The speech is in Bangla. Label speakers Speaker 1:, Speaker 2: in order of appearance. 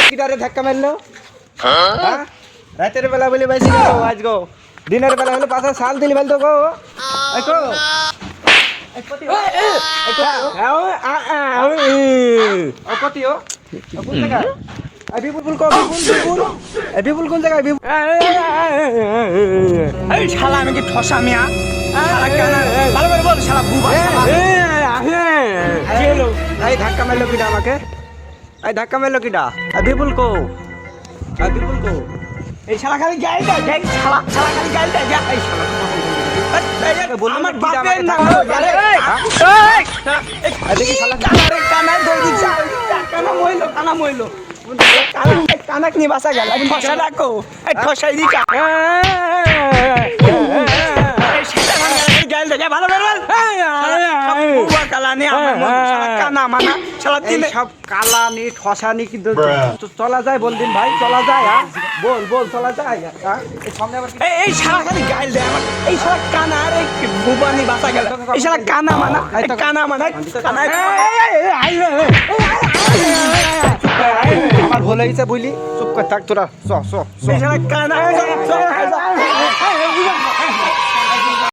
Speaker 1: কিডারে ধাক্কা মারলো রাতের বেলা বলে বাইসি আজ গো দিনের বেলা হলে পাশে শাল দিলি বলতো গো বিপুল কোন জায়গায়
Speaker 2: শালা আমি কি ঠসা মিয়া ভালো করে বল শালা বুবা
Speaker 1: এই ধাক্কা মারলো কিডা আমাকে এই ধাক্কা মারলো কিডা বিপুল কো
Speaker 2: এই শালা খালি গাল দেয় দেখ শালা খালি গাল দেয় যা এই শালা আমার বাপের নাম দেখি শালা কানা দই দিছা কানা মইলো কানাক নি বাসা গেল ঠসা ডাকো এই ঠসাই দিকা এই শালা গাল দেয় ভালো করে বল বুবা কালানি আমার মন শালা কানা মানা শালা তিনে
Speaker 1: সব কালানি ঠসানি কিন্তু চলা যায় বলদিন ভাই চলা যায় বল চলা যায় এই সামনে আবার
Speaker 2: এই শালা খালি গাল দেয় আমার এই শালা কানা আর এই বুবানি বাসা গেল এই শালা কানা মানা
Speaker 1: আমার ভুল হয়েছে বুঝলি চুপ কর থাক তোরা চ
Speaker 2: এই শালা কানা